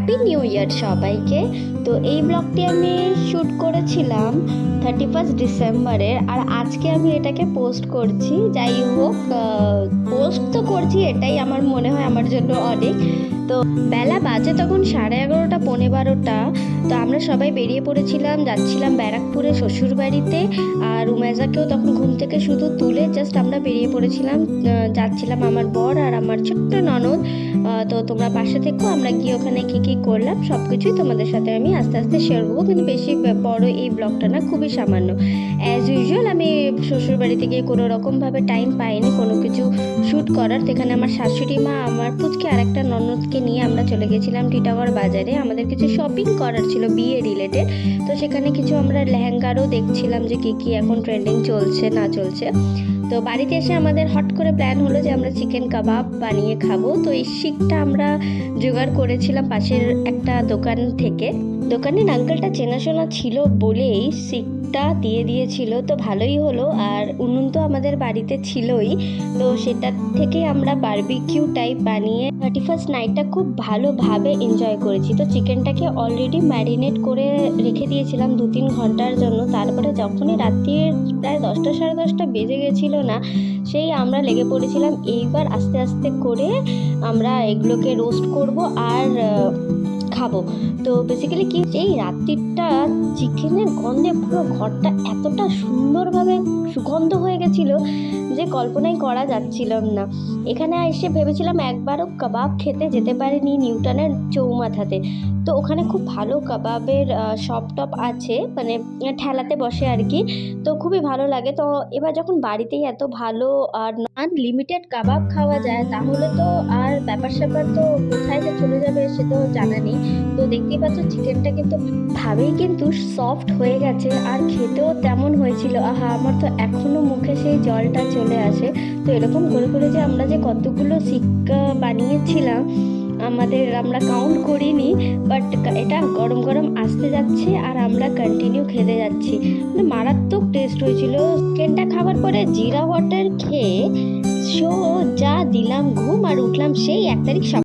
Happy new year সবাইকে। তো এই ব্লগটি আমি শ্যুট করেছিলাম 31 ডিসেম্বরের, আর আজকে আমি এটাকে পোস্ট করছি। যাই হোক, পোস্ট তো করছি, এটাই আমার মনে হয় আমার জন্য অনেক। তো বেলা বাজে তখন 11:30 12:15। তো আমরা সবাই বেরিয়ে পড়েছিলাম, যাচ্ছিলাম ব্যারাকপুরে শ্বশুর বাড়িতে। আর উমেজাকেও তখন ঘুম থেকে শুধু তুলে জাস্ট আমরা বেরিয়ে পড়েছিলাম, যাচ্ছিলাম আমার বর আর আমার ছোট্ট ননদ। তো তোমরা পাশে থেকো, আমরা গিয়ে ওখানে কী করলাম সব কিছুই তোমাদের সাথে আমি আস্তে আস্তে শেয়ার করবো, কিন্তু বেশি বড় এই ব্লগটা না, খুবই সামান্য। অ্যাজ ইউজুয়াল আমি শ্বশুর বাড়িতে গিয়ে কোনো রকমভাবে টাইম পাইনি কোনো কিছু শ্যুট করার। সেখানে আমার শাশুড়ি মা, আমার পুচকে আর একটা ননদকে নিয়ে আমরা চলে গেছিলাম টিটাগড় বাজারে। আমাদের কিছু শপিং করার ছিল বিয়ে রিলেটেড। তো সেখানে কিছু আমরা লেহেঙ্গারও দেখছিলাম যে কী এখন ট্রেন্ডিং চলছে না চলছে। তো বাড়িতে এসে আমাদের হট করে প্ল্যান হলো যে আমরা চিকেন কাবাব বানিয়ে খাবো। তো এই শিকটা আমরা জোগাড় করেছিলাম পাশের একটা দোকান থেকে। দোকানের আঙ্কেলটা চেনাশোনা ছিল বলেই শিকটা দিয়ে দিয়েছিল, তো ভালোই হলো। আর উনুন তো আমাদের বাড়িতে ছিলই, তো সেটা থেকে আমরা বারবিকিউ টাইপ বানিয়ে 31st নাইটটা খুব ভালোভাবে এনজয় করেছি। তো চিকেনটাকে অলরেডি ম্যারিনেট করে রেখে দিয়েছিলাম 2-3 ঘন্টার জন্য। তারপরে যখনই রাত্রির প্রায় 10টা 10:30 বেজে গেছিলো না, সেই আমরা লেগে পড়েছিলাম এইবার আস্তে আস্তে করে আমরা এগুলোকে রোস্ট করব আর খাবো। তো বেসিক্যালি কি, এই রাত্রিটা চিকেনের গন্ধে পুরো ঘরটা এতটা সুন্দরভাবে সুগন্ধ হয়ে গেছিলো যে কল্পনাই করা যাচ্ছিলাম না। এখানে এসে ভেবেছিলাম একবারও কাবাব খেতে যেতে পারিনি নিউটনের চৌমাথাতে। তো ওখানে খুব ভালো কাবাবের শপ টপ আছে, মানে ঠেলাতে বসে আর কি। তো খুবই ভালো লাগে। তো এবার যখন বাড়িতেই এত ভালো আর আনলিমিটেড কাবাব খাওয়া যায়, তাহলে তো আর ব্যাপার স্যাপার তো কোথায় যে চলে যাবে সে তো জানা নেই। তো দেখতেই পাচ্ছ চিকেনটা কিন্তু ভাবেই কিন্তু সফট হয়ে গেছে, আর খেতেও তেমন হয়েছিল। আহা, আমার তো এখনো মুখে সেই জলটা চলে আসে। তো এরকম করে করে যে আমরা যে কতগুলো শিক বানিয়েছিলাম আমরা কাউন্ট করিনি, বাট এটা গরম গরম আসতে যাচ্ছে আর আমরা কন্টিনিউ খেতে যাচ্ছি। মানে মারাত্মক টেস্ট হয়েছিল। চিকেনটা খাবার পরে জিরা ওয়াটার খেয়ে যা দিলাম ঘুম, আর উঠলাম সেই 1 তারিখ সকাল।